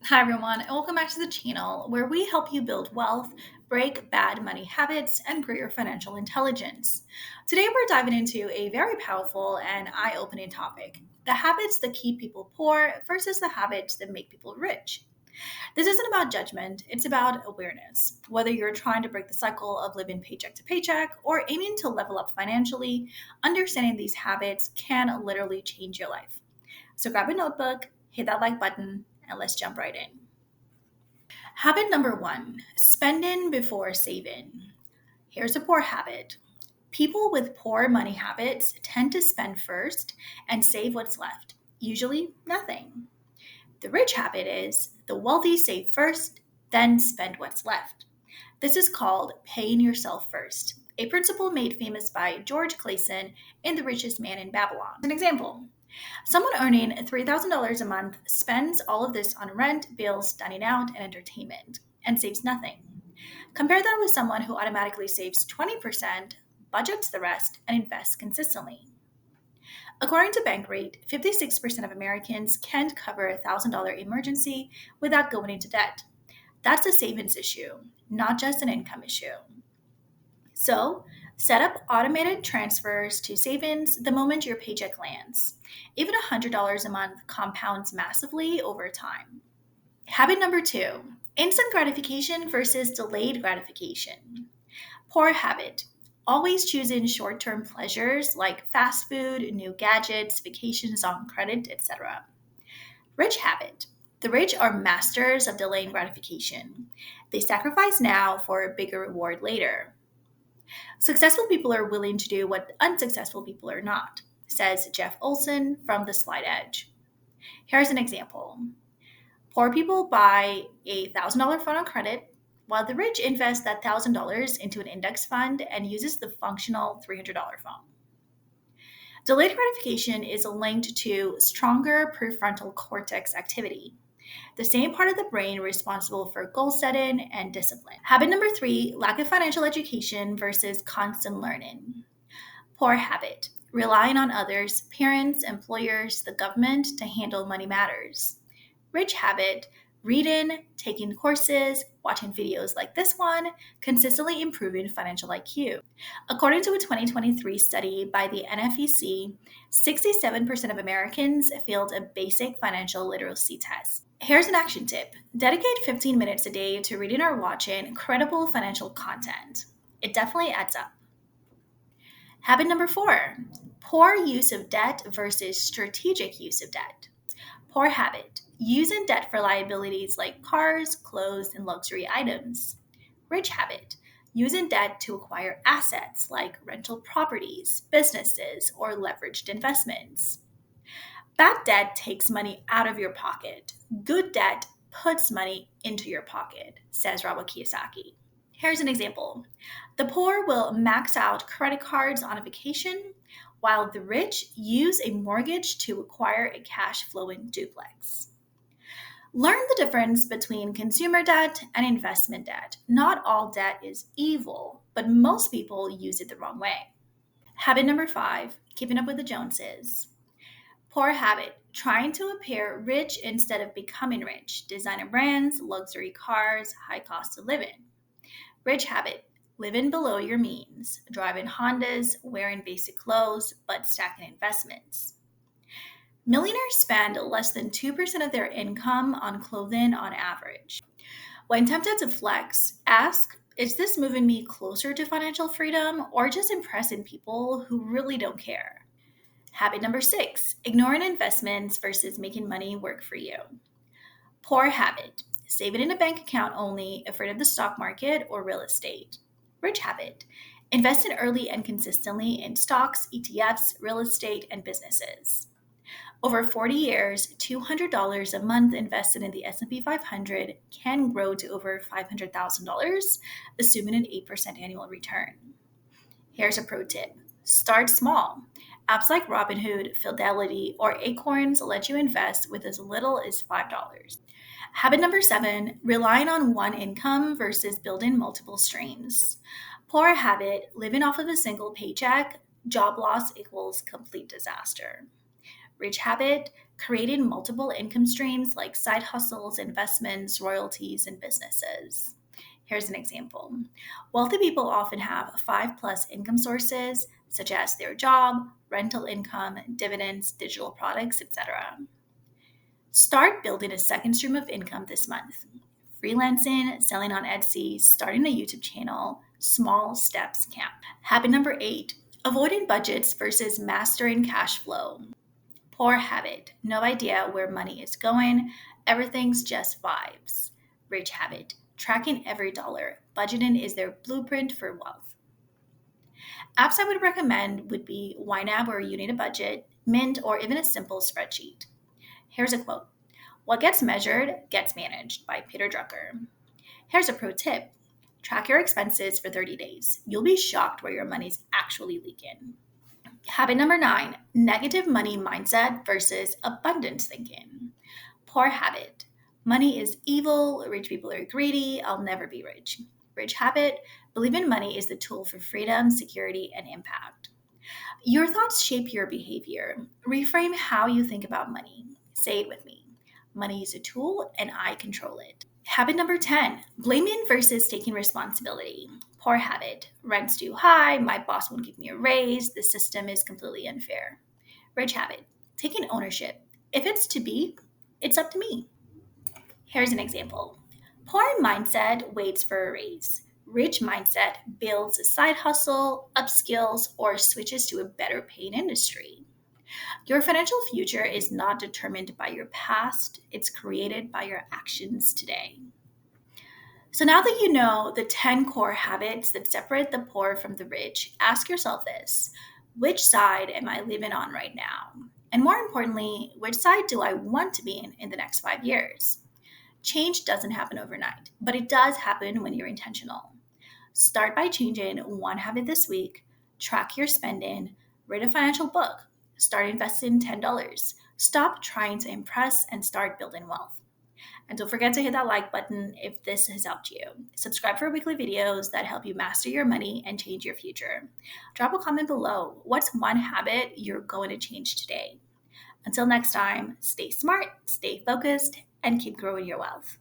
Hi, everyone, and welcome back to the channel where we help you build wealth, break bad money habits, and grow your financial intelligence. Today, we're diving into a very powerful and eye opening topic: the habits that keep people poor versus the habits that make people rich. This isn't about judgment, it's about awareness. Whether you're trying to break the cycle of living paycheck to paycheck or aiming to level up financially, understanding these habits can literally change your life. So grab a notebook, hit that like button, and let's jump right in. Habit number one: spending before saving. Here's a poor habit. People with poor money habits tend to spend first and save what's left, usually nothing. The rich habit is the wealthy save first, then spend what's left. This is called paying yourself first, a principle made famous by George Clason in The Richest Man in Babylon. An example: someone earning $3,000 a month spends all of this on rent, bills, dining out, and entertainment, and saves nothing. Compare that with someone who automatically saves 20%, budgets the rest, and invests consistently. According to Bankrate, 56% of Americans can't cover a $1,000 emergency without going into debt. That's a savings issue, not just an income issue. So, set up automated transfers to savings the moment your paycheck lands. Even $100 a month compounds massively over time. Habit number two: instant gratification versus delayed gratification. Poor habit: always choosing short term pleasures like fast food, new gadgets, vacations on credit, etc. Rich habit: the rich are masters of delaying gratification. They sacrifice now for a bigger reward later. Successful people are willing to do what unsuccessful people are not, says Jeff Olson from The Slight Edge. Here's an example. Poor people buy a $1,000 phone on credit, while the rich invest that $1,000 into an index fund and uses the functional $300 phone. Delayed gratification is linked to stronger prefrontal cortex activity, the same part of the brain responsible for goal setting and discipline. Habit number three: lack of financial education versus constant learning. Poor habit: relying on others, parents, employers, the government to handle money matters. Rich habit: reading, taking courses, watching videos like this one, consistently improving financial IQ. According to a 2023 study by the NFEC, 67% of Americans failed a basic financial literacy test. Here's an action tip: dedicate 15 minutes a day to reading or watching credible financial content. It definitely adds up. Habit number four: poor use of debt versus strategic use of debt. Poor habit: using debt for liabilities like cars, clothes, and luxury items. Rich habit: using debt to acquire assets like rental properties, businesses, or leveraged investments. Bad debt takes money out of your pocket. Good debt puts money into your pocket, says Robert Kiyosaki. Here's an example. The poor will max out credit cards on a vacation, while the rich use a mortgage to acquire a cash flowing duplex. Learn the difference between consumer debt and investment debt. Not all debt is evil, but most people use it the wrong way. Habit number five: keeping up with the Joneses. Poor habit: trying to appear rich instead of becoming rich. Designer brands, luxury cars, high cost of living. Rich habit: living below your means. Driving Hondas, wearing basic clothes, but stacking investments. Millionaires spend less than 2% of their income on clothing on average. When tempted to flex, ask, is this moving me closer to financial freedom or just impressing people who really don't care? Habit number six: ignoring investments versus making money work for you. Poor habit: saving in a bank account only, afraid of the stock market or real estate. Rich habit: investing early and consistently in stocks, ETFs, real estate, and businesses. Over 40 years, $200 a month invested in the S&P 500 can grow to over $500,000, assuming an 8% annual return. Here's a pro tip: start small. Apps like Robinhood, Fidelity, or Acorns let you invest with as little as $5. Habit number seven: relying on one income versus building multiple streams. Poor habit: living off of a single paycheck. Job loss equals complete disaster. Rich habit: creating multiple income streams like side hustles, investments, royalties, and businesses. Here's an example. Wealthy people often have 5+ income sources, such as their job, rental income, dividends, digital products, etc. Start building a second stream of income this month. Freelancing, selling on Etsy, starting a YouTube channel, small steps count. Habit number 8, avoiding budgets versus mastering cash flow. Poor habit, no idea where money is going, everything's just vibes. Rich habit, tracking every dollar. Budgeting is their blueprint for wealth. Apps I would recommend would be YNAB, where you need a budget, Mint, or even a simple spreadsheet. Here's a quote: "What gets measured gets managed," by Peter Drucker. Here's a pro tip: track your expenses for 30 days. You'll be shocked where your money's actually leaking. Habit number 9, negative money mindset versus abundance thinking. Poor habit. Money is evil, rich people are greedy, I'll never be rich. Rich habit. Believe in money is the tool for freedom, security, and impact. Your thoughts shape your behavior. Reframe how you think about money. Say it with me. Money is a tool and I control it. Habit number 10, blaming versus taking responsibility. Poor habit. Rent's too high, my boss won't give me a raise, the system is completely unfair. Rich habit. Taking ownership. If it's to be, it's up to me. Here's an example. Poor mindset waits for a raise. Rich mindset builds a side hustle, upskills, or switches to a better paying industry. Your financial future is not determined by your past, it's created by your actions today. So now that you know the 10 core habits that separate the poor from the rich, ask yourself this: which side am I living on right now? And more importantly, which side do I want to be in the next 5 years? Change doesn't happen overnight, but it does happen when you're intentional. Start by changing one habit this week, track your spending, read a financial book, start investing $10. Stop trying to impress and start building wealth. And don't forget to hit that like button if this has helped you. Subscribe for weekly videos that help you master your money and change your future. Drop a comment below. What's one habit you're going to change today? Until next time, stay smart, stay focused, and keep growing your wealth.